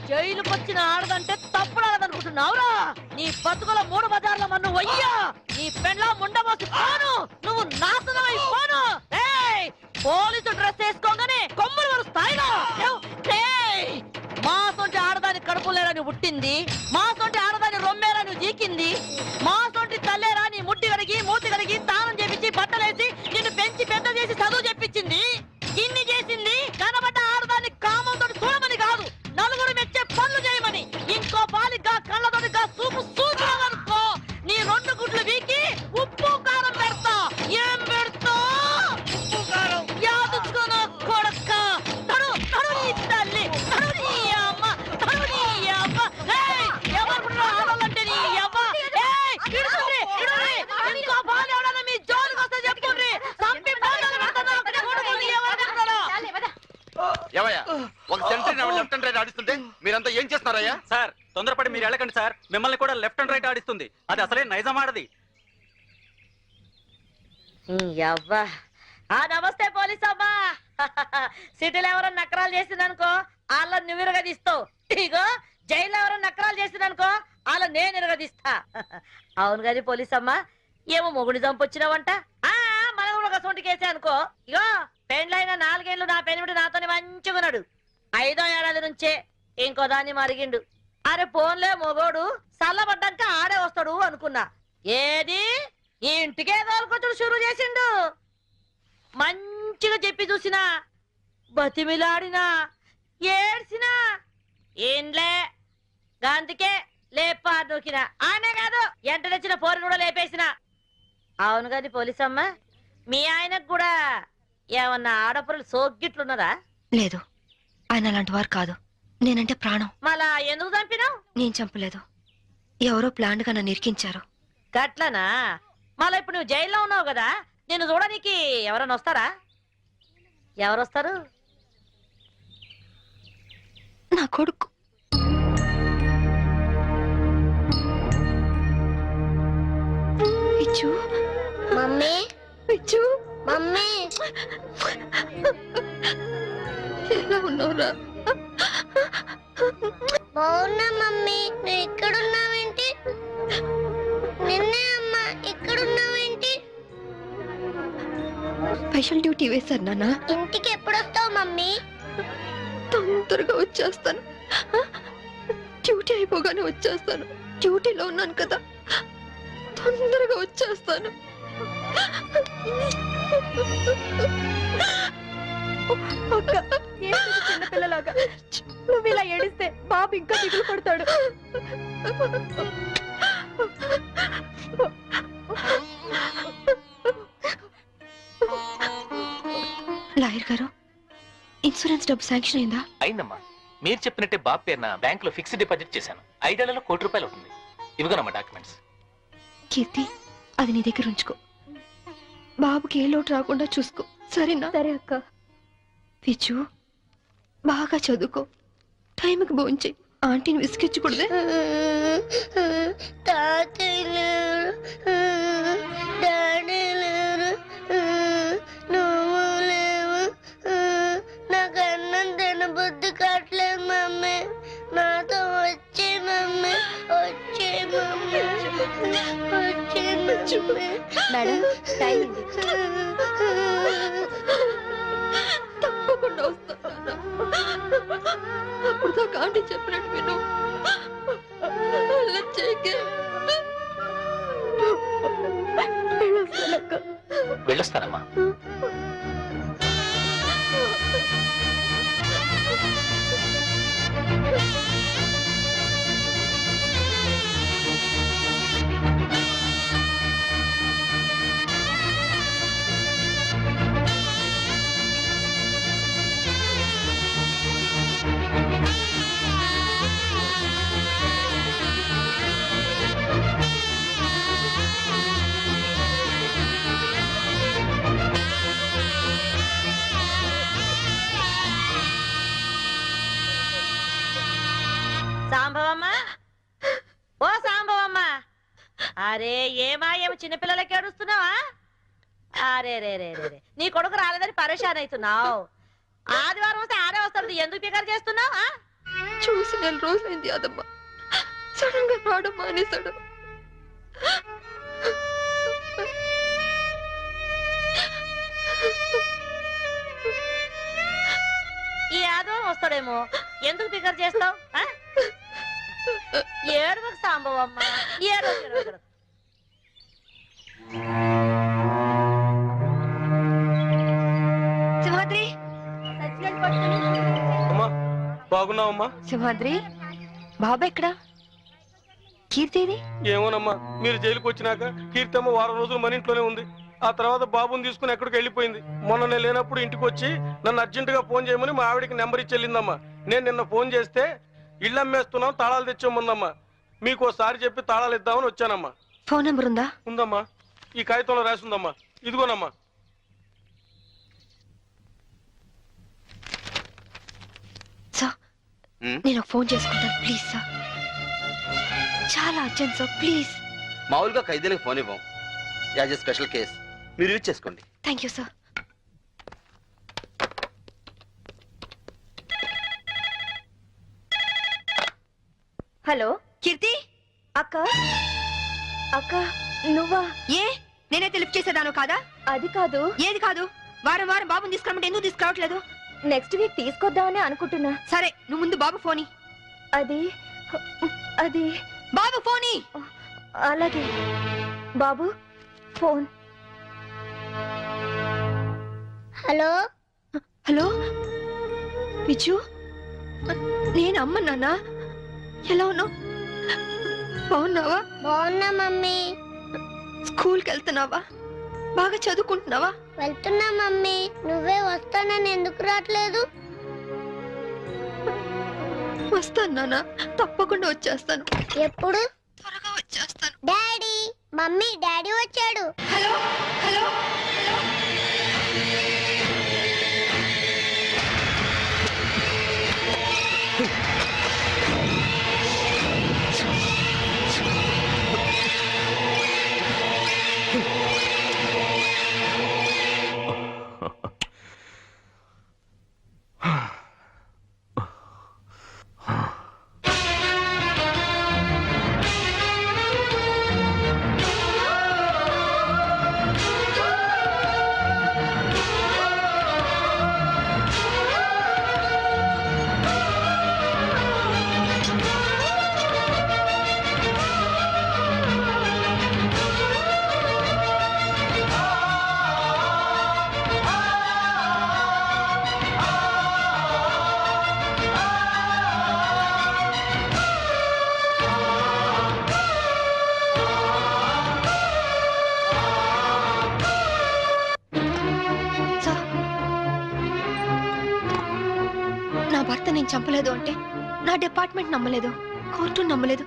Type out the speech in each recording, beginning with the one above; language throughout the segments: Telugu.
జైలుకొచ్చిన ఆడదంటే తప్పుడాలనుకుంటున్నావురా? నీ బతుకుల 3 బజార్ల మన్ను వయ్యా, నీ పెండ్లా ముండమోసి పోను, నువ్వు నాశనం అయిపోను. పోలీసు డ్రెస్ వేసుకోగానే కొమ్ములు వారు స్థాయిలో మా సొంటి ఆడదాని కడుపులేరని పుట్టింది, మా సొంటి ఆడదాని రొమ్మేరని జీకింది, మా సొంటి తల్లేరా నీ ముట్టి కడిగి మూతి కడిగి తానం చేపించి బట్టలేసి నిన్ను పెంచి పెద్ద చేసి చదువు చెప్పించింది. ఇన్ని చేసింది కనబడ్డ ఆడదాన్ని కామంతో చూడమని కాదు, నలుగురు మెచ్చే పనులు చేయమని. ఇంకో పాలిగా కళ్ళతోటిగా సూపు సూచననుకో నీ 2 గుడ్లు వీకి ఉప్పు కారం పెడతా. ఏం పెడతా? ఉప్పు కారం యాదుకోను కొడక్క. తడు తడు నీ తల్లి, తడు నీ అమ్మ, తడు నీ అమ్మ. ఎవరు ఆడాలంటే నీ అమ్మ. ఇడుచుండ్రి, ఇడుండ్రి. ఇంకో పాలు ఎవడన్నా మీ జోలికి వస్తే చెప్పుండ్రి. సంపి బాధలు పెడతాను. ఏవయ్యా, ఒక సెంటరీ లెఫ్ట్ అండ్ రైట్ ఆడిస్తుంటే మీరంతా ఏం చేస్తున్నారయ్యా? సార్ తొందరపడి మీరు వెళ్ళకండి సార్, మిమ్మల్ని కూడా లెఫ్ట్ అండ్ రైట్ ఆడిస్తుంది. అది అసలే నైజం ఆడది. నమస్తే పోలీస్ అమ్మా. సిటీలో ఎవరైనా నకరాలు చేసిందనుకో వాళ్ళ నువ్వు ఇరగదీస్తావు. ఇగో జైల్లో ఎవరైనా నకరాలు చేసిందనుకో వాళ్ళ నేను ఇరగదీస్తా. అవును కానీ పోలీస్ అమ్మా, ఏమో మొగుడి చంపొచ్చినావంట. మనం కూడా ఒక సొంటి కేసే అనుకో. ఇగో పెండ్లైన 4 ఏళ్ళు నా పెనిమిటి నాతోనే మంచిగున్నాడు. 5వ ఏడాది నుంచే ఇంకో దాన్ని మరిగిండు. అరే పోన్లే మొగోడు చల్లబడ్డాక ఆడే వస్తాడు అనుకున్నా. ఏది ఈ ఇంటికే దోలుకొచ్చుడు షురు చేసిండు. మంచిగా చెప్పి చూసినా, బతిమిలాడినా, ఏడ్చినా ఏంలే గాంధికే లేపా నూకినా. ఆనే కాదు ఎంట తెచ్చిన పోరును కూడా లేపేసిన. అవును కాని పోలీసమ్మ, మీ ఆయనకు కూడా ఏమన్నా ఆడపురలు సోగ్గిట్లున్నదా? లేదు, ఆయన అలాంటి వారు కాదు. నేనంటే ప్రాణం. మళ్ళా ఎందుకు చంపినావు? నేను చంపలేదు, ఎవరో ప్లాండ్ గా నన్ను ఇరికించారు. గట్లనా? మళ్ళా ఇప్పుడు నువ్వు జైల్లో ఉన్నావు కదా, నిన్ను చూడడానికి ఎవరైనా వస్తారా? ఎవరొస్తారు? నా కొడుకు. పిచ్చు, మమ్మీ, పిచ్చు, మమ్మీ, ఎలా ఉన్నావురా? బాగున్నా మమ్మీ. నువ్వు ఇక్కడున్నావేంటి? నిన్నే అమ్మా, ఇక్కడున్నావేంటి? స్పెషల్ డ్యూటీ వేశారు నాన్న. ఇంటికి ఎప్పుడు వస్తావు మమ్మీ? తొందరగా వచ్చేస్తాను. డ్యూటీ అయిపోగానే వచ్చేస్తాను. డ్యూటీలో ఉన్నాను కదా, తొందరగా వచ్చేస్తాను. చిన్నపిల్లలాగా నువ్వు ఇలా ఏడిస్తే బాబు ఇంకా దిగులు పడతాడు. లాయర్ గారు, ఇన్సూరెన్స్ డబ్బు శాంక్షన్ అయిందా? అయిందమ్మా. మీరు చెప్పినట్టే బాబు పేరున బ్యాంక్ లో ఫిక్స్డ్ డిపాజిట్ చేశాను. 5 ఏళ్లలో ₹1,00,00,000 అవుతుంది. ఇవిగోనమ్మా డాక్యుమెంట్స్. కీర్తి, అది నీ దగ్గర ఉంచుకో. బాబుకి ఏ లోటు రాకుండా చూసుకో, సరేనా? సరే అక్క. పిచ్చు, బాగా చదువుకో, టైంకి భోంచే. ఆంటీని విసిగించకూడదే. తాతయ్య లేరు, డాడీ లేరు, నువ్వు లేవు. నాకు అన్నం తినబుద్ధి కావట్లేదు మమ్మీ. నాతో వచ్చే మమ్మీ, వచ్చే మమ్మీ, వచ్చే మమ్మీ. మేడం, టైం అయింది. తప్పకుండా వస్తాను. అప్పుడు దాకా ఆంటీ చెప్పినట్టు విను. అలా చేయకే. వెళ్ళొస్తానమ్మా. అరే ఏమా ఏమో చిన్నపిల్లలకి ఏడుస్తున్నావా? అరే రే రే రే రే. నీ కొడుకు రాలేదని పరేషాన్ అవుతున్నావు. ఆదివారం వస్తే ఆడే వస్తుంది, ఎందుకు పికర్ చేస్తున్నావు? చూసి 4 రోజులైంది యాదమ్మ. సడన్ గా రావడం మానేశాడు. ఈ ఆదివారం వస్తాడేమో, ఎందుకు పికర్ చేస్తావు? ఏడువకు సాంబవమ్మ, ఏడు. సింహాద్రి, బాగున్నావమ్మా? సింహాద్రి, బాబా ఎక్కడా? కీర్తిది? ఏమోనమ్మా, మీరు జైలుకి వచ్చినాక కీర్తమ్మ వారం రోజులు మన ఇంట్లోనే ఉంది. ఆ తర్వాత బాబుని తీసుకుని ఎక్కడికి వెళ్ళిపోయింది. మొన్న నేను లేనప్పుడు ఇంటికి వచ్చి నన్ను అర్జెంట్ గా ఫోన్ చేయమని మా ఆవిడికి నెంబర్ ఇచ్చి వెళ్ళిందమ్మా. నేను నిన్న ఫోన్ చేస్తే ఇళ్ళు అమ్మేస్తున్నాం, తాళాలు తెచ్చేముందమ్మా. మీకు ఒకసారి చెప్పి తాళాలు ఇద్దామని వచ్చానమ్మా. ఫోన్ నెంబర్ ఉందా? ఉందమ్మా, ఈ కాగితంలో రాసి ఉందమ్మా. ఇదిగోనమ్మా. సార్, నేను ఒక ఫోన్ చేసుకుంటాను ప్లీజ్ సార్. చాలా అర్జెంట్ సార్, ప్లీజ్. మామూలుగా ఖైదీలకు ఫోన్ ఇవ్వం, యాజ్ ఎ స్పెషల్ కేస్ మీరు యూజ్ చేసుకోండి. Thank you sir. హలో కీర్తి అక్క. అక్క నువ్వా? ఏ నేనైతే లిఫ్ట్ చేసేదాను కాదా? అది కాదు. ఏది కాదు? వారం వారం బాబుని తీసుకురమ్మంటే ఎందుకు తీసుకురావట్లేదు? నెక్స్ట్ వీక్ తీసుకొద్దామని అనుకుంటున్నా. సరే నువ్వు ముందు బాబు ఫోని. అది అది బాబు ఫోని. అలాగే బాబు ఫోన్. హలో హలో విజు, నేను అమ్మ నాన్న. ఎలా ఉన్నావు? బాగున్నావా? బాగున్నా మమ్మీ. స్కూల్కి వెళ్తున్నావా? బాగా చదువుకుంటున్నావా? వెళ్తున్నా మమ్మీ. నువ్వే వస్తానని ఎందుకు రావట్లేదు? వస్తాను నాన్న, తప్పకుండా వచ్చేస్తాను. ఎప్పుడు? త్వరగా వచ్చేస్తాను. డాడీ, మమ్మీ, డాడీ వచ్చాడు. Hello hello. నా భర్త నేను చంపలేదు అంటే నా డిపార్ట్మెంట్ నమ్మలేదు, కోర్టు నమ్మలేదు,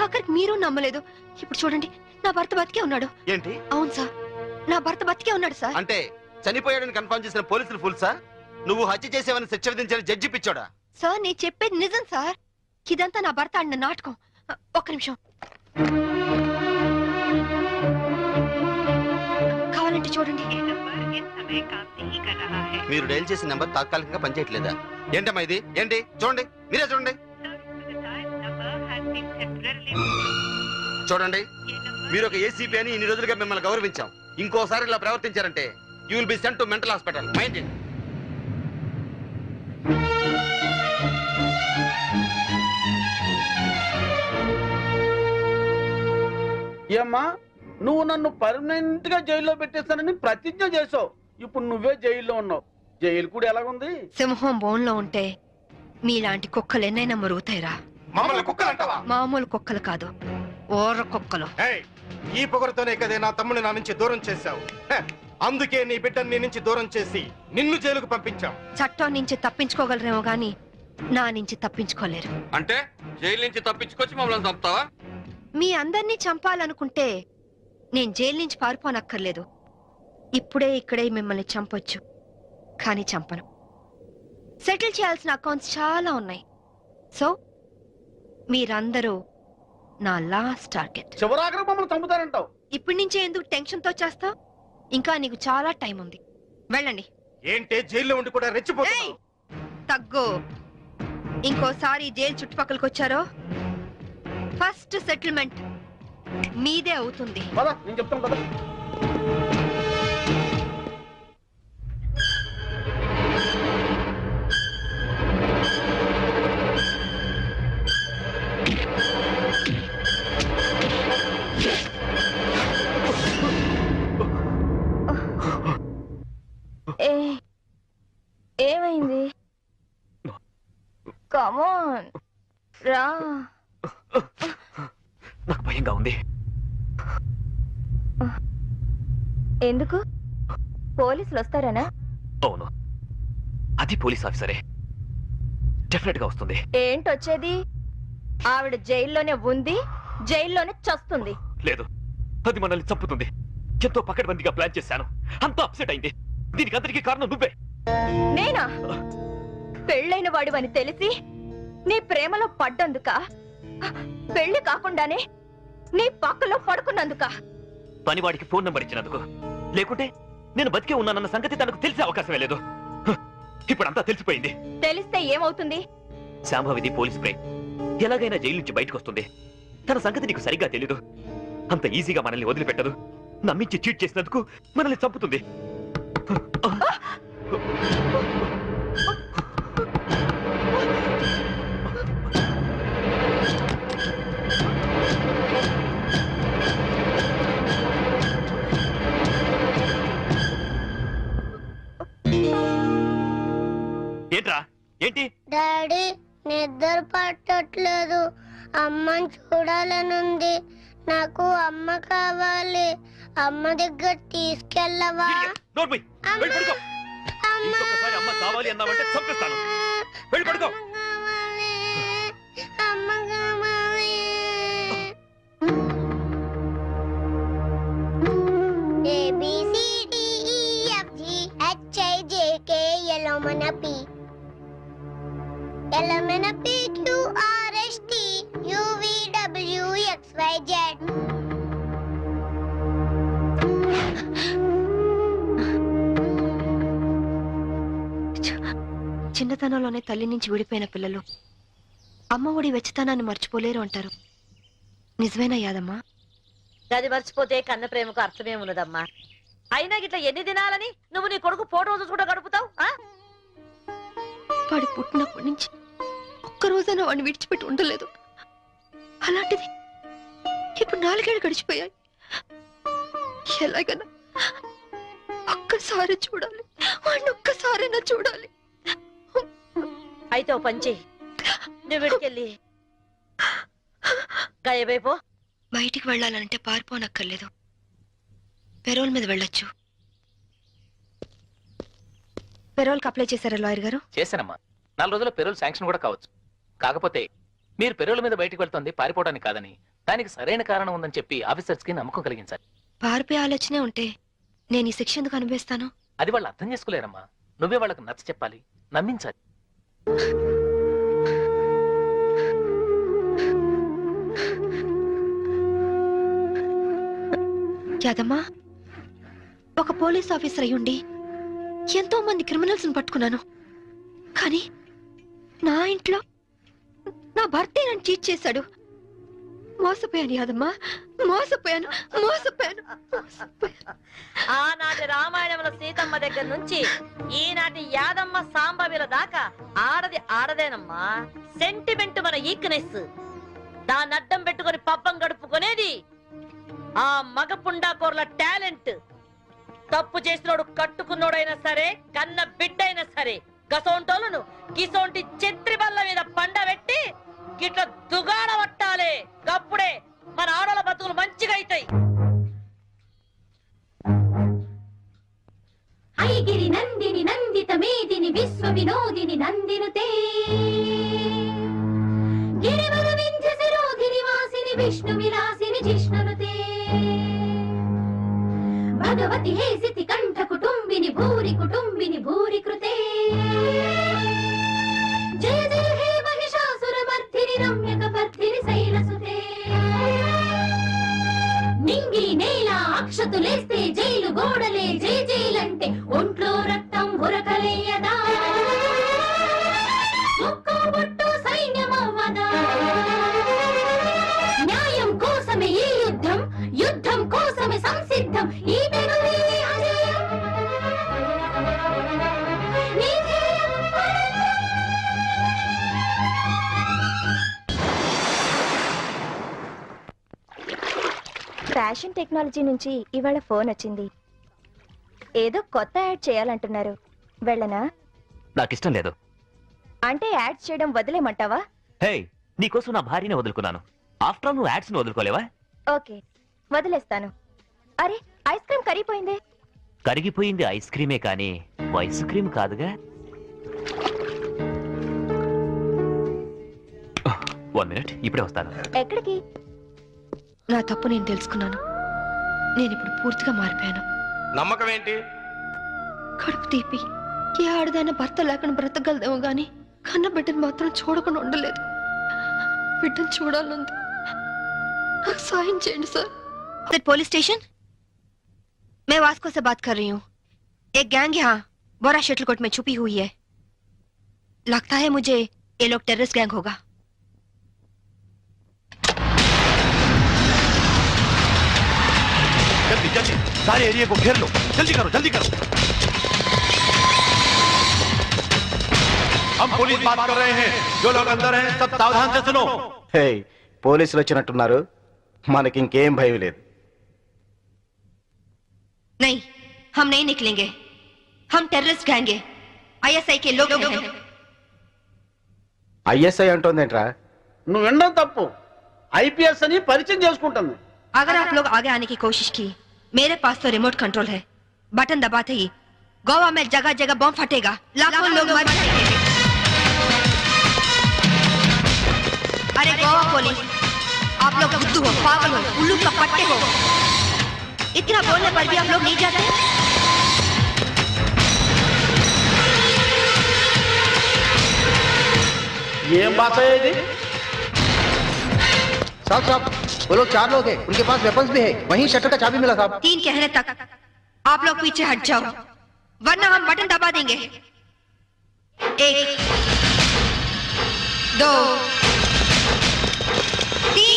ఆఖరికి మీరు నమ్మలేదు. ఇప్పుడు చూడండి, నా భర్త బతికే ఉన్నాడు. ఏంటి? అవును సార్, నా భర్త బతికే ఉన్నాడు సార్. అంటే చనిపోయాడని కన్ఫర్మ్ చేసిన పోలీసులు ఫుల్ సార్? నువ్వు హత్య చేసేవని శిక్ష విధించిన జడ్జి పిచ్చోడా? సార్ నేను చెప్పేది నిజం సార్. ఇదంతా నా భర్త ఆడిన నాటకం. ఒక్క నిమిషం కావాలంటే చూడండి. మీరు డైల్ చేసిన నెంబర్ తాత్కాలికంగా పనిచేయట్లేదా? ఏంటమ్మా ఇది? ఏంటి? చూడండి, మీరే చూడండి. చూడండి, మీరు ఒక ఏసీపీ అని ఇన్ని రోజులుగా మిమ్మల్ని గౌరవించాం. ఇంకోసారి ఇలా ప్రవర్తించారంటే you will be sent to mental hospital. Mind it. ఏమ్మా, నువ్వు నన్ను పర్మనెంట్ గా జైల్లో పెట్టేస్తానని ప్రతిజ్ఞ చేసావు. ఇప్పుడు నువ్వే జైల్లో ఉన్నావు. జైలు కూడా ఎలాగుంది? సింహం బోన్లో ఉంటే మీలాంటి కుక్కలు ఎన్నైనా మరుగుతాయిరా. మమ్మల్ని కుక్కలంటావా? మామూలు కుక్కలు కాదు, ఓర్ర కుక్కలు. ఈ పొగరుతోనే కదే నా తమ్ముని నా నుంచి దూరం చేశావు. అందుకే నీ బిడ్డని నీ నుంచి దూరం చేసి నిన్ను జైలుకు పంపించాం. చట్టం నుంచి తప్పించుకోగలరేమో గాని నా నుంచి తప్పించుకోలేరు. అంటే జైలు నుంచి తప్పించుకొచ్చి మమ్మల్ని చంపుతావా? మీ అందరినీ చంపాలనుకుంటే నేను జైలు నుంచి పారిపోనక్కర్లేదు. ఇప్పుడే ఇక్కడే మిమ్మల్ని చంపొచ్చు, కానీ చంపను. సెటిల్ చేయాల్సిన అకౌంట్స్ చాలా ఉన్నాయి. సో మీరందరూ నా లాస్ట్ టార్గెట్. చివరాఖరి మమ్మల్ని చంపుతారంటావు. ఇప్పటి నుంచే ఎందుకు టెన్షన్ తో చేస్తావు? ఇంకా నీకు చాలా టైం ఉంది. వెళ్ళండి. ఏంటే జైల్లో ఉండి కూడా రెచ్చిపోతున్నావు? ఏయ్! తగ్గు. ఇంకోసారి జైలు చుట్టుపక్కలకి వచ్చారో ఫస్ట్ సెటిల్మెంట్ మీదే అవుతుంది. పద, నేను చెప్తాను కదా. ఏమైంది? కమాన్ రా. నాకు భయంగా ఉంది. ఎందుకు? పోలీసులు వస్తారనా? అవును, అది పోలీస్ ఆఫీసరే. డెఫినెట్ గా వస్తుంది. ఏంటొచ్చేది? ఆవిడ జైల్లోనే ఉంది, జైల్లోనే చస్తుంది. లేదు, అది మనల్ని చంపుతుంది. ఎంతో పకడ్బందీగా ప్లాన్ చేశాను. అంతా అప్సెట్ అయింది. దీనికి అందరికీ కారణం నువ్వే. నేనా? పెళ్ళైన వాడివని తెలిసి నీ ప్రేమలో పడ్డందుక? పెళ్లి కాకుండానే నీ పక్కలో పడుకున్నందుక? పనివాడికి ఫోన్ నంబర్ ఇచ్చినందుకు. లేకుంటే నేను బతికే ఉన్నానన్న సంగతి తనకు తెలిసే అవకాశమే లేదు. ఇప్పుడు అంతా తెలిసిపోయింది. తెలిస్తే ఏమవుతుంది? శాంభవిది పోలీస్ బ్రెయిన్. ఎలాగైనా జైలు నుంచి బయటకు వస్తుంది. తన సంగతి నీకు సరిగ్గా తెలీదు. అంత ఈజీగా మనల్ని వదిలిపెట్టదు. నమ్మించి చీట్ చేసినందుకు మనల్ని చంపుతుంది. ఏంట్రా? ఏంటి? డాడీ నిద్ర పట్టట్లేదు. అమ్మని చూడాలనుంది. నాకు అమ్మ కావాలి. అమ్మ దగ్గర తీసుకెళ్ళవా? నోర్మై, వెళ్ళి పడుకో. ఇంకొకసారి అమ్మ కావాలి అన్నావంటే చంపేస్తాను. వెళ్ళి పడుకో. అమ్మ కావాలి. ABCDEFGHIJKLMNP LMNPQRSTUVWXYZ. చిన్నతనంలోనే తల్లి నుంచి విడిపోయిన పిల్లలు అమ్మ ఒడి వెచ్చతనాన్ని మర్చిపోలేరు అంటారు. నిజమేనా యాదమ్మా? గది మర్చిపోతే కన్న ప్రేమకు అర్థమే ఉన్నదమ్మా. అయినా గిట్లా ఎన్ని దినాలని నువ్వు నీ కొడుకు ఫోటో చూసుకుంటూ గడుపుతావు? వాడు పుట్టినప్పటి నుంచి ఒక్కరోజైనా వాడిని విడిచిపెట్టి ఉండలేదు. అలాంటిది ఇప్పుడు 4 ఏళ్ళు గడిచిపోయాయి. ఎలాగైనా ఒక్కసారి చూడాలి, వాడిని ఒక్కసారైనా చూడాలి. అయితే ఓ పంచి, నువ్వు విడికెళ్ళి గాయబైపో. బయటికి వెళ్ళాలంటే పారిపోనక్కర్లేదు. పెరోల్ మీద వెళ్ళొచ్చు. పెరోల్కి అప్లై చేశారా లాయర్ గారు? చేశానమ్మా. 4 రోజుల పెరోల్ శాంక్షన్ కూడా కావచ్చు. కాకపోతే మీరు పెరోల్ మీద బయటికి వెళ్తుంది పారిపోవడానికి కాదని, దానికి సరైన కారణం ఉందని చెప్పి ఆఫీసర్స్ కి నమ్మకం కలిగించాలి. పారిపోయే ఆలోచనే ఉంటే నేను ఈ శిక్ష ఎందుకు అనుభవిస్తాను? అది వాళ్ళు అర్థం చేసుకోలేరమ్మా. నువ్వే వాళ్ళకి నచ్చ చెప్పాలి, నమ్మించాలి. యాదమ్మా, ఒక పోలీస్ ఆఫీసర్ అయ్యుండి ఎంతో మంది క్రిమినల్స్ పట్టుకున్నాను. కానీ నా ఇంట్లో నా భర్తే నన్ను చీట్ చేశాడు. మోసపోయాను యాదమ్మా, మోసపోయాను. ఆనాటి రామాయణంలో సీతమ్మ దగ్గర నుంచి ఈనాటి యాదమ్మ సాంబవిల దాకా ఆడది ఆడదేనమ్మా. సెంటిమెంట్ మన ఈక్నెస్. దాన్ని అడ్డం పెట్టుకుని పబ్బం గడుపుకునేది ఆ మగ పుండాకోర్ల టాలెంట్. తప్పు చేసినోడు కట్టుకున్నోడైనా సరే, కన్న బిడ్డైనా సరే, గసోంటోలను గిసోంటి చెత్రి బల్ల మీద పండబెట్టి గిట్ల దుగాడ పట్టాలే. అప్పుడే మన ఆడల బతుకులు మంచిగా అవుతాయి. ఐగిరి నందిని నందిత మేదిని విశ్వ వినోదిని నందినుతే గిరివర వింధ్య శిరోధిని వాసిని విష్ణు విలాసిని జిష్ణునుతే భగవతి హేసితి కంఠ కుటుంబిని భూరి కృతే జయ జయ హే మహిషాసుర మర్ధిని రమ్యక పర్ధిని శైలసుతే అక్షతులేస్తే జైలు గోడలే జై జైలంటే ఒంట్లో రక్తం ఉరకలేయదా ఒక్కో బొట్టు సైన్యమవ్వదా న్యాయం కోసమే ఈ యుద్ధం యుద్ధం కోసమే సంసిద్ధం ఈ పెనుమి అజయం నీ ధ్యేయం ఫ్యాషన్ టెక్నాలజీ నుంచి ఇవాళ ఫోన్ వచ్చింది. ఏదో కొత్త యాడ్ చేయాలంటున్నారు. వెళ్ళనా? నాకిష్టం లేదు. అంటే యాడ్ చేయడం వదిలేమంటావా? హే, నీకోసం నా భార్యనే వదులుకున్నాను. ఆఫ్టర్ ఆల్ నువ్వు యాడ్స్ ని వదులుకోలేవా? ఓకే, వదిలేస్తాను. అరే, ఐస్ క్రీమ్ కరిగిపోయింది. కరిగిపోయింది ఐస్ క్రీమే కానీ ఐస్ క్రీమ్ కాదుగా. 1 minute, ఇప్పుడే వస్తాను. ఎక్కడికి? నా తప్పు నేను తెలుసుకున్నాను. నేను ఇప్పుడు పూర్తిగా మారిపోయాను. నమ్మకం ఏంటి? కడుపు తీపి ఏ ఆడదైనా భర్త లేకుండా బ్రతకగలదేమో గాని కన్న బిడ్డను మాత్రం చూడకుండా ఉండలేదు. బిడ్డను చూడాలంది. నాకు సాయం చేయండి సార్. Police station? मैं वास्को से बात कर रही हूँ. एक गैंग यहाँ बोरा शटलकोट में छुपी हुई है. लगता है मुझे ये लोग टेररिस्ट गैंग होगा. जल्दी जल्दी सारे एरिया को घेर लो. जल्दी करो जल्दी करो. हम पुलिस बात कर रहे हैं. जो लोग अंदर हैं सब सावधान से सुनो. హే, పోలీసులు వచ్చినట్టున్నారు. మనకి ఇంకేం భయం లేదు. नहीं, हम नहीं निकलेंगे. हम टेररिस्ट गैंग है. ISI के लोग हैं. ఐఎస్ఐ అంటోందేంట్రా? నువ్వు వినడం తప్పు. ఐపీఎస్ అని పరిచయం చేసుకుంటుంది. अगर आप लोग आगे आने की कोशिश की, मेरे पास तो रिमोट कंट्रोल है. बटन दबाते ही गोवा में जगह जगह बम फटेगा. लाखों लोग मर जाएंगे. अरे गोवा पुलिस, आप लोग बुद्धू हो, पागल हो, उल्लू का पट्टे हो. इतना बोलने पर भी आप लोग नहीं जाते. ఏం భాష ఇది? साहब साहब, वो लोग 4 लोग हैं. उनके पास वेपन्स भी है. वहीं शटर का चाबी मिला साहब. 3 कहने तक आप लोग पीछे हट जाओ, वरना हम बटन दबा देंगे. 1 2 3.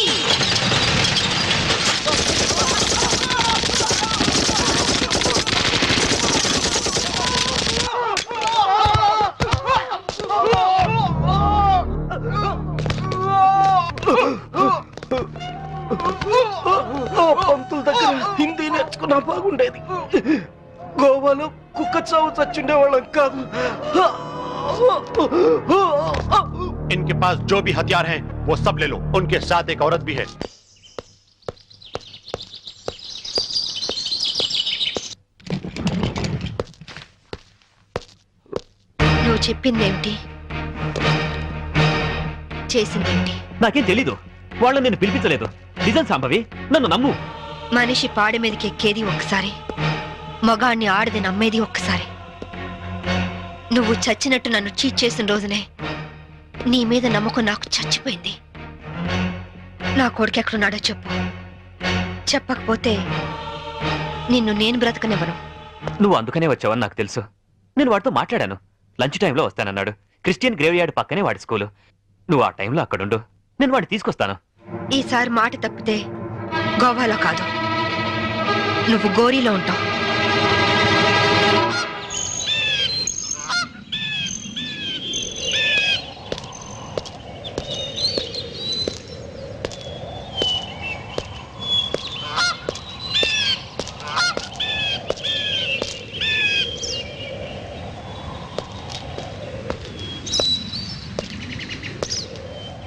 పంతుల దగ్గర హిందీ నేర్చుకున్నా బాగుండేది. గోవాలో కుక్క చావు చచ్చుండే వాళ్ళం కాదు. इनके पास जो भी हथियार हैं वो सब ले लो. उनके साथ एक औरत भी है. నువ్వు చెప్పిందేమిటి, చేసిందేమిటి? నాకేం తెలీదు. వాళ్ళని నేను పిలిపించలేదు. నిజం సాంబవి, నన్ను నమ్ము. మనిషి పాడి మీదకి ఎక్కేది ఒక్కసారి, మగాణ్ణి ఆడది నమ్మేది ఒక్కసారి. నువ్వు చచ్చినట్టు నన్ను చీట్ చేసిన రోజునే నీ మీద నమ్మకం నాకు చచ్చిపోయింది. నా కొడుకు ఎక్కడున్నాడో చెప్పు. చెప్పకపోతే నిన్ను నేను బ్రతకనివ్వను. నువ్వు అందుకనే వచ్చావని నాకు తెలుసు. నేను వాడితో మాట్లాడాను. లంచ్ టైంలో వస్తానన్నాడు. క్రిస్టియన్ గ్రేవ్ యార్డ్ పక్కనే వాడి స్కూలు. నువ్వు ఆ టైంలో అక్కడుండు, నేను వాడిని తీసుకొస్తాను. ఈసారి మాట తప్పితే గోవాలో కాదు, నువ్వు గోరీలో ఉంటావు.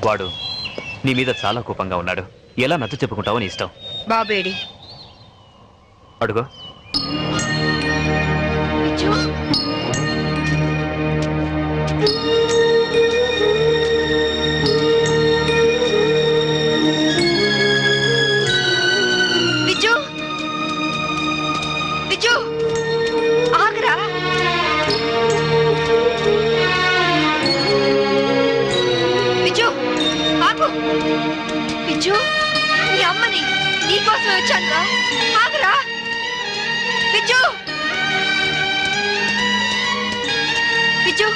వాడు నీ మీద చాలా కోపంగా ఉన్నాడు. ఎలా నచ్చ చెప్పుకుంటావో నీ ఇష్టం. బాబేడి అడుగు. విజు, విజు ఆగరా. విజు ఆగు. విజు, నీ అమ్మని నీకోసమే వచ్చాను రా. ఆగరా విజు, విజు,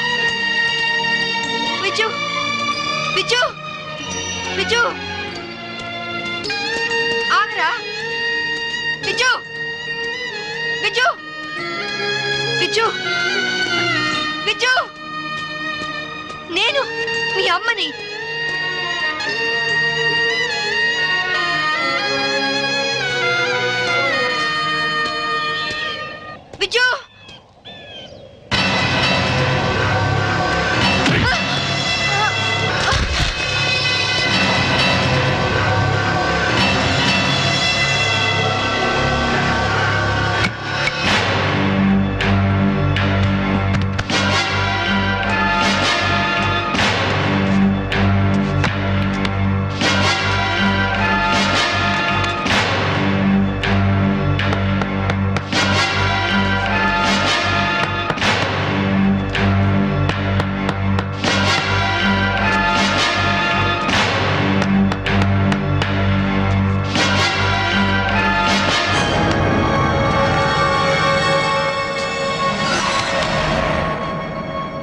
విజు, విజు, విజు, ఆగరా విజు, విజు, విజు, విజు, నేను మీ అమ్మని. విజు,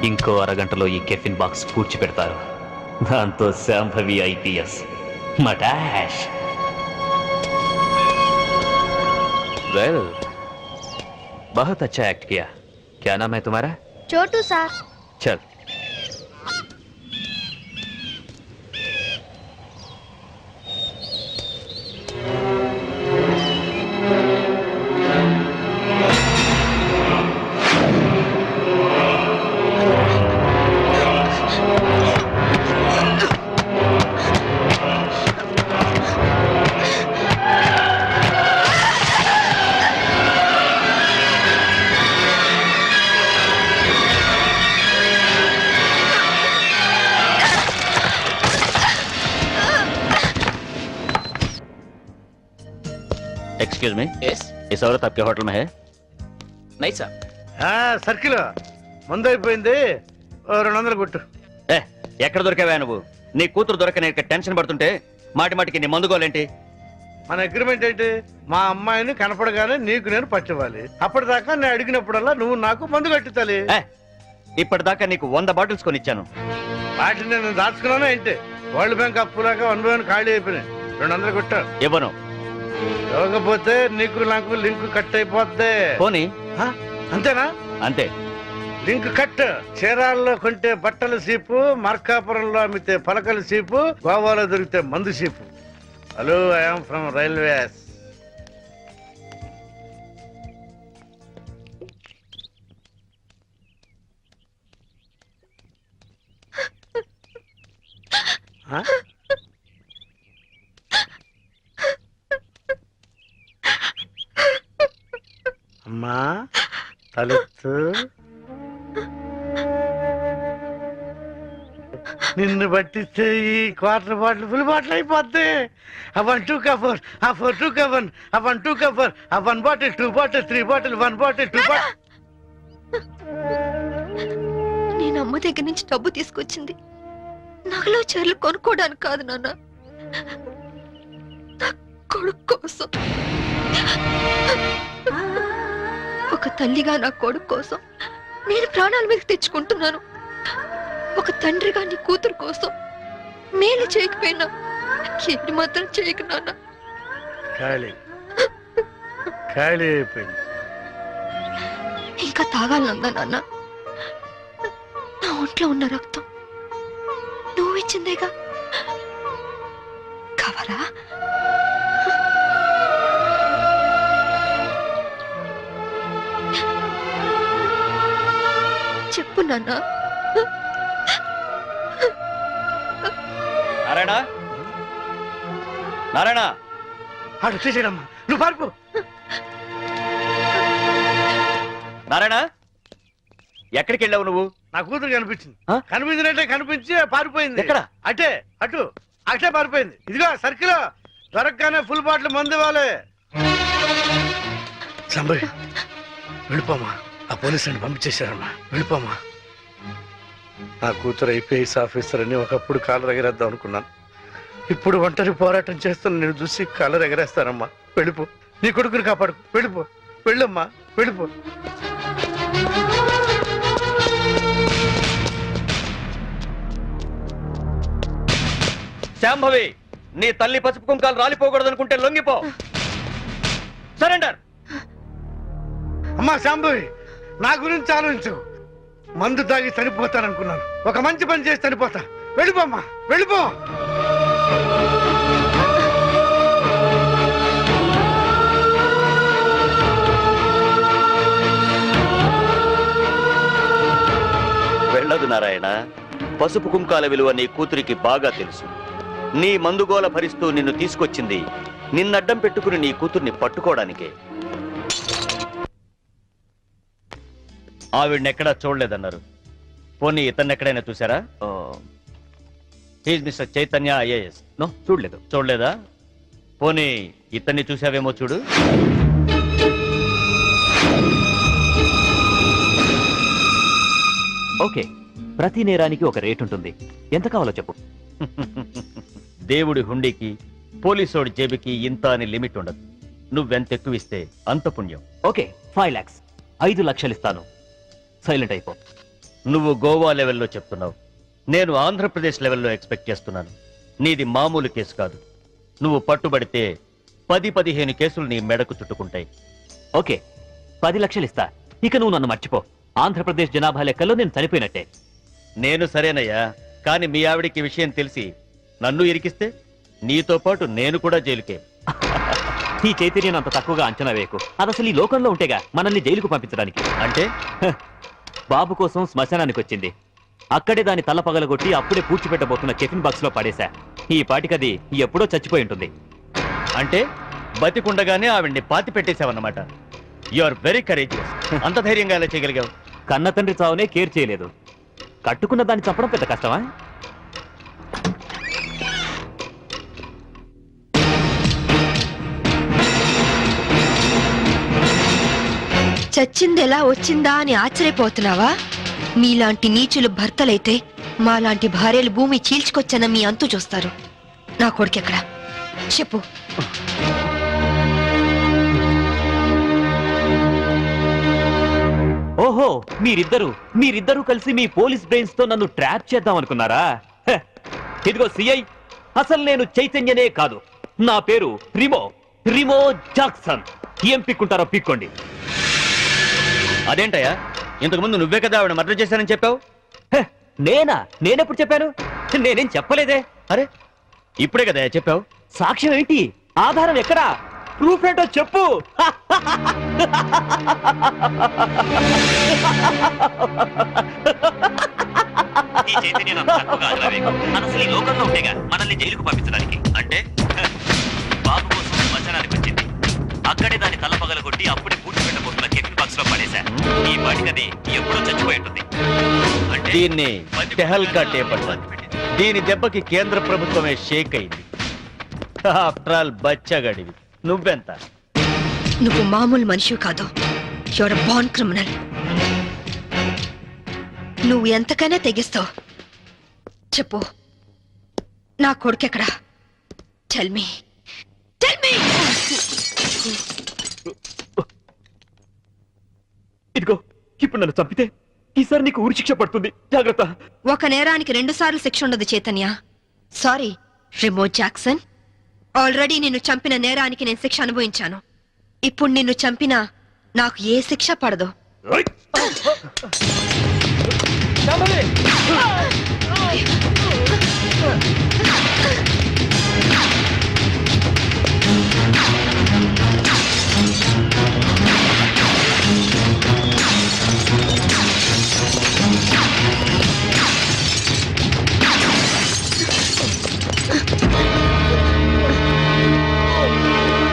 ఇంకో అరగంటలో ఈ కెఫిన్ బాక్స్ పూడ్చి పెడతారు. దాంతో శాంభవి ఐపీఎస్ మటాష్. वेल बहुत अच्छा एक्ट किया. क्या नाम है तुम्हारा? చోటు సార్. चल. एक्सक्यूज मी, इस औरत आपके होटल में है? नहीं सर. సర్కిల్ మందు అయిపోయింది, 200 కొట్టు. ఏ ఎక్కడ దొరికావా నువ్వు? నీ కూతురు దొరక నేను టెన్షన్ పడుతుంటే మాటి మాటికి నీ మందుకోలేంటి? మన అగ్రిమెంట్ ఏంటి? మా అమ్మాయిని కనపడగానే నీకు నేను పట్టివ్వాలి. అప్పటిదాకా నేను అడిగినప్పుడల్లా నువ్వు నాకు మందు కట్టుతాలి. ఇప్పటిదాకా నీకు 100 బాటిల్స్ కొనిచ్చాను. వాటిని నేను దాచుకున్నాను ఏంటి? వరల్డ్ బ్యాంక్ అప్పులాగా 1 by 1 ఖాళీ అయిపోయినాయి. 200 కొట్టు. ఇవ్వను. ఇవ్వకపోతే నీకు నాకు లింక్ కట్ అయిపోద్ది. పోనీ. అంతేనా? అంతే. Link cut. చీరాల్లో కొంటే బట్టల సీపు, మార్కాపురంలో అమ్మితే పలకల సీపు, గోవాలో దొరికితే మందు సీపు. Hello, I'm from railways. అమ్మా తలెత్తు. నిన్ను పట్టిస్తే ఈ క్వార్టర్ బాటిల్ ఫుల్ బాటిల్ అయిపోద్ది. ఆ 1 2 కవర్, ఆ 4 2 కవర్, ఆ 1 2 కవర్, ఆ 1 bottle 2 bottle 3 bottle 1 bottle 2 bottle. నేను అమ్మ దగ్గర నుంచి డబ్బు తీసుకొచ్చింది నగలు చీరలు కొనుక్కోవడానికి కాదు నాన్న, నా కొడుకు కోసం. ఒక తల్లిగా నా కొడుకు కోసం నేను ప్రాణాల మీద తెచ్చుకుంటున్నాను. ఒక తండ్రిగా నీ కూతురు కోసం మేలు చేయకపోయినా ఏడు మాత్రం చేయకు నాన్న. ఖాళీ ఖాళీ అయిపోయింది. ఇంకా తాగాలనుందా నాన్న? నా ఒంట్లో ఉన్న రక్తం నువ్వు ఇచ్చిందేగా. కావాలా? చెప్పు నాన్న. నారాయణ, నారాయణ, ఆడు వచ్చేసాడమ్మా, నువ్వు పారిపో. నారాయణ, ఎక్కడికి వెళ్ళావు నువ్వు? నా కూతురు కనిపించింది. కనిపించినట్టే కనిపించి పారిపోయింది. ఎక్కడ? అటే అటు అటే పారిపోయింది. ఇదిగో సర్కిల్ దొరకగానే ఫుల్ బాటిల్ మందు ఇవ్వాలి. సంబరి వెళ్ళిపోమా, ఆ పోలీసులను పంపించేశారమ్మా, వెళ్ళిపోమా. నా కూతురు ఐపీఎస్ ఆఫీసర్ అని ఒకప్పుడు కాలు రగిరేద్దాం అనుకున్నాను. ఇప్పుడు ఒంటరి పోరాటం చేస్తున్న నేను చూసి కలర్ ఎగరేస్తానమ్మా. వెళ్ళిపో, నీ కొడుకుని కాపాడు. వెళ్ళిపో, వెళ్ళమ్మా, వెళ్ళిపో. శాంభవి, నీ తల్లి పసుపు కుంకాలు రాలిపోకూడదనుకుంటే లొంగిపో. సరెండర్. అమ్మా శాంభవి, నా గురించి ఆలోచించు. మందు తాగి చనిపోతాననుకున్నాను, ఒక మంచి పని చేసి చనిపోతా. వెళ్ళిపోమ్మా, వెళ్ళిపో. వెళ్ళదు నారాయణ. పసుపు కుంకాల విలువ నీ కూతురికి బాగా తెలుసు. నీ మందుగోల భరిస్తూ నిన్ను తీసుకొచ్చింది నిన్నడ్డం పెట్టుకుని నీ కూతుర్ని పట్టుకోవడానికే. ఆవిడనెక్కడా చూడలేదన్నారు. పోనీ ఇతన్నెక్కడైనా చూసారా? He's mister Chaitanya IAS. No, చూడలేదు. చూడలేదా? పోనీ ఇతన్ని చూసావేమో చూడు. ఓకే, ప్రతి నేరానికి ఒక రేట్ ఉంటుంది. ఎంత కావాలో చెప్పు. దేవుడి హుండీకి పోలీసోడి జేబుకి ఇంత అని లిమిట్ ఉండదు. నువ్వెంత ఎక్కువ ఇస్తే అంత పుణ్యం. Okay, 5 lakhs. 5 లక్షలు ఇస్తాను. సైలెంట్ అయిపో. నువ్వు గోవా లెవెల్లో చెప్తున్నావు, నేను ఆంధ్రప్రదేశ్ లెవెల్లో ఎక్స్పెక్ట్ చేస్తున్నాను. నీది మామూలు కేసు కాదు. నువ్వు పట్టుబడితే 10-15 కేసులు నీ మెడకు చుట్టుకుంటాయి. ఓకే, 10 లక్షలు ఇస్తా. ఇక నువ్వు నన్ను మర్చిపో. ఆంధ్రప్రదేశ్ జనాభా లెక్కల్లో నేను చనిపోయినట్టే. నేను సరేనయ్యా, కానీ మీ ఆవిడికి విషయం తెలిసి నన్ను ఇరికిస్తే నీతో పాటు నేను కూడా జైలుకే. ఈ చైతన్యం అంత తక్కువగా అంచనా వేయకు. అది అసలు ఈ లోకంలో ఉంటేగా మనల్ని జైలుకు పంపించడానికి. అంటే బాబు కోసం శ్మశానానికి వచ్చింది. అక్కడే దాని తల పగలగొట్టి అప్పుడే పూడ్చిపెట్టబోతున్న టిఫిన్ బాక్స్ లో పడేశా. ఈ పాటికది ఎప్పుడో చచ్చిపోయి ఉంటుంది. అంటే బతికుండగానే ఆవిడ్ని పాతి పెట్టేశావన్నమాట. You are very courageous. అంత ధైర్యంగా ఎలా చేయగలిగావు? కన్న తండ్రి చావునే కేర్ చేయలేదు. కట్టుకున్న దాన్ని చంపడం పెద్ద కష్టమా? చచ్చింది ఎలా వచ్చిందా అని ఆశ్చర్యపోతున్నావా? మీలాంటి నీచులు భర్తలైతే మాలాంటి భార్యలు భూమి చీల్చుకొచ్చన్న మీ అంతు చూస్తారు. నా కొడుకెక్కడ చెప్పు. ఓహో, మీరిద్దరూ కలిసి మీ పోలీస్ బ్రెయిన్స్ తో నన్ను ట్రాప్ చేద్దాం అనుకున్నారా? హె, ఇదిగో సిఐ, అసలు నేను చైతన్యనే కాదు. నా పేరు రిమో జాక్సన్. ఏం పిక్కుంటారో పిక్కోండి. అదేంటయ్యా, ఇంతకుముందు నువ్వే కదా ఆవిడ మర్డర్ చేశానని చెప్పావు. నేనెప్పుడు చెప్పాను? నేనేం చెప్పలేదే. అరే, ఇప్పుడే కదా చెప్పావు. సాక్ష్యం ఏంటి? ఆధారం ఎక్కడా? ప్రూఫ్ ఏంటో చెప్పు. ఈ లోకంలో ఉండేగా మనల్ని జైలుకు పంపించడానికి. అంటే బాబు కోసం శ్మశానానికి వచ్చింది. అక్కడే దాని తల పగలగొట్టి అప్పుడే పూడ్చిపెట్టబోతున్న టిఫిన్ బాక్స్ లో పడేశా. ఈ పాటికది ఎప్పుడో చచ్చిపోయి ఉంటుంది. దీన్ని టెహల్కా టేప్ అంటారు. దీని దెబ్బకి కేంద్ర ప్రభుత్వమే షేక్ అయింది. ఆఫ్టర్ ఆల్ బచ్చగాడివి. నువ్వెంత? నువ్వు మామూలు మనిషి కాదు. Your born criminal. నువ్వు ఎంతకైనా తెగిస్తావు. చెప్పు, నా కొడుకెక్కడా? Tell me. ఇదిగో, ఇప్పుడు నన్ను చంపితే ఈసారి నీకు ఉరి శిక్ష పడుతుంది. జాగ్రత్త. ఒక నేరానికి 2 సార్లు శిక్ష ఉండదు Chaitanya. Sorry Remo Jackson. Already నిన్ను చంపిన నేరానికి నేను శిక్ష అనుభవించాను. ఇప్పుడు నిన్ను చంపినా నాకు ఏ శిక్ష పడదు.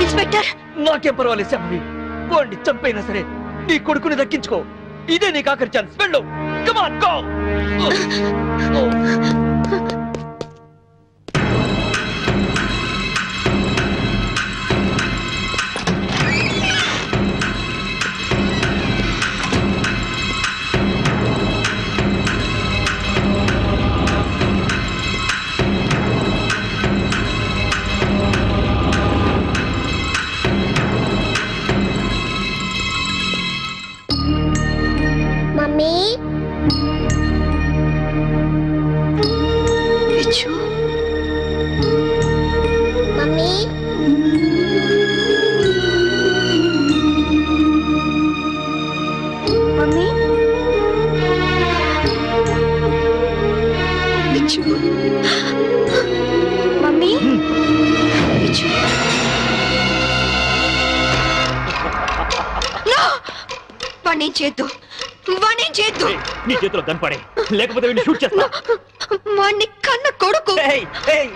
ఇన్స్పెక్టర్, నాకేం పర్వాలేదు శాంభవి. వాడిని చంపైనా సరే నీ కొడుకుని దక్కించుకో. ఇదే నీకు ఆఖరి ఛాన్స్. వెళ్ళు. Come on, go. వాణ్ణేం చేయొద్దు, వాణ్ణేం చేయొద్దు. ఏయ్, నీ చేతిలో కనపడే, లేకపోతే వీడిని షూట్ చేస్తా. వాణ్ణి కన్న కొడుకు. ఏయ్, ఏయ్.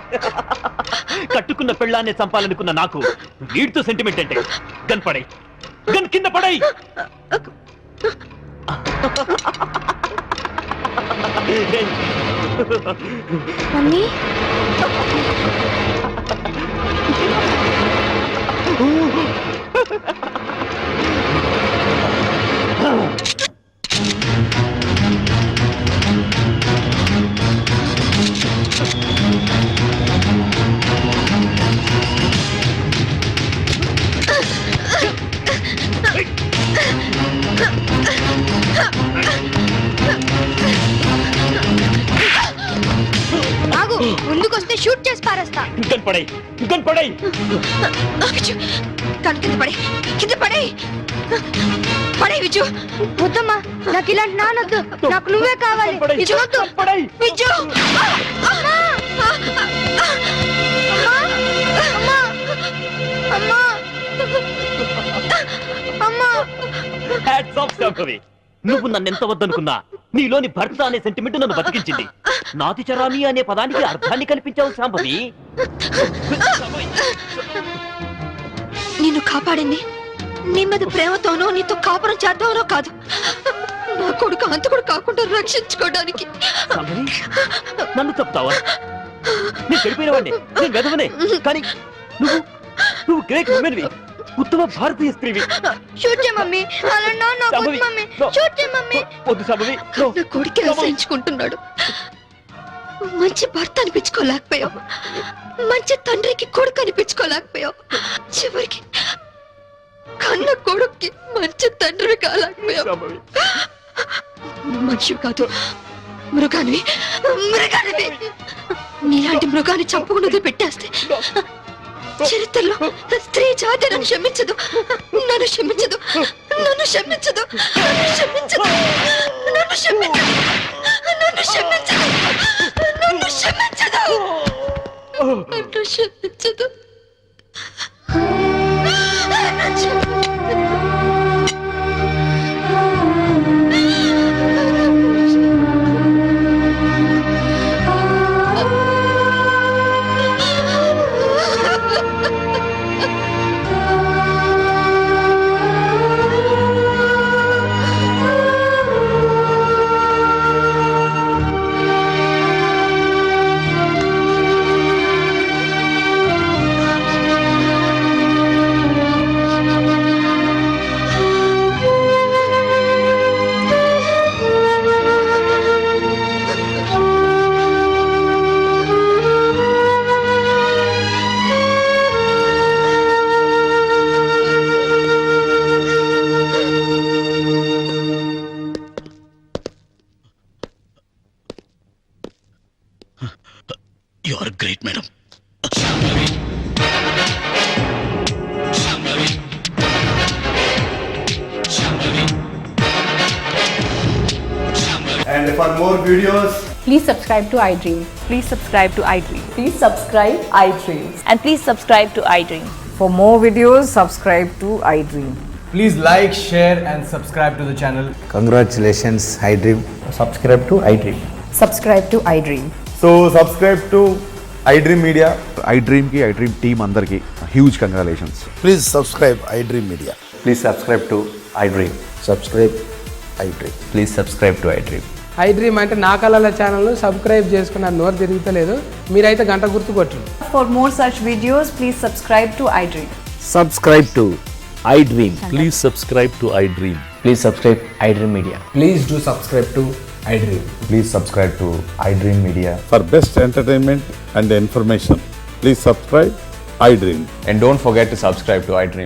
కట్టుకున్న పెళ్ళాన్ని చంపాలనుకున్న నాకు వీడితో సెంటిమెంట్ అంటే గన్ పడై, గన్ కింద పడై. మమ్మీ ఆగు, ముందుకొస్తే షూట్ చేసి పారేస్తా. గన్ పడై, గన్ పడై. విజు, కన్ను కింద పడే, కింద పడే, పడే విజు. వద్దమ్మా, నాకు ఇలాంటి నానొద్దు, నాకు నువ్వే కావాలి. పడై, విజు వద్దు. పడై. విజు, అమ్మా అమ్మా అమ్మా Hats off, శాంభవి. నువ్వు నన్ను ఎంత వద్దనుకున్నా నీలోని భర్త అనే సెంటిమెంట్ నన్ను బతికించింది. నాతి చరామి అనే పదానికి అర్థాన్ని కల్పించావు శాంభవి. నిన్ను కాపాడింది నీ మీద ప్రేమతోనో నీతో కాపురం చేద్దామనో కాదు, నా కొడుకు అంతకుడు కాకుండా రక్షించుకోవడానికి. శాంభవి, నన్ను చెప్తావా? నేను చెడిపోయిన వాడిని, నేను వెదవనే. కానీ నువ్వు నువ్వు గ్రేట్ ఉమెన్వి, ఉత్తమ భారతీయ స్త్రీవి. షూట్ చేయ మమ్మీ, అలా నాకు శాంభవి, మమ్మీ, no. షూట్ చేయ మమ్మీ. వద్దు శాంభవి, no. నా కొడుకే అసహించుకుంటున్నాడు. మంచి భర్త అనిపించుకోలేకపోయావు, మంచి తండ్రికి కొడుకు అనిపించుకోలేకపోయావు, చివరికి కన్న కొడుక్కి మంచి తండ్రి కాలేకపోయావు. శాంభవి, మనిషి కాదు, మృగానివి, మృగానివి. నీలాంటి మృగాన్ని చంపకుండా పెట్టేస్తే చరిత్రలో స్త్రీ జాతి నన్ను క్షమించదు, నన్ను క్షమించదు, నన్ను క్షమించదు, నన్ను క్షమించదు, నన్ను క్షమించదు, నన్ను క్షమించదు, నన్ను క్షమించదు, నన్ను క్షమించదు, నన్ను క్షమించదు. You are great, madam. And for more videos, Please subscribe to iDream. Please subscribe to iDream. Please subscribe iDream. And please subscribe to iDream. For more videos, subscribe to iDream. Please like, share and subscribe to the channel. Congratulations, iDream. Subscribe to iDream. Subscribe to iDream. so subscribe to iDream Media. iDream ki iDream team andar ki huge congratulations. Please subscribe iDream Media. Please subscribe to iDream. Subscribe iDream. Please subscribe to iDream. iDream అంటే నా కళల ఛానల్ సబ్స్క్రైబ్ చేసుకున్న నోరు తిరుగుతలేదు, మీరైతే గంట గుర్తు కొట్టండి. For more such videos, please subscribe to iDream. Subscribe to iDream. Please subscribe to iDream. Please subscribe iDream Media. Please do subscribe to iDream. Please subscribe to iDream Media. For best entertainment and information, please subscribe iDream. And don't forget to subscribe to iDream.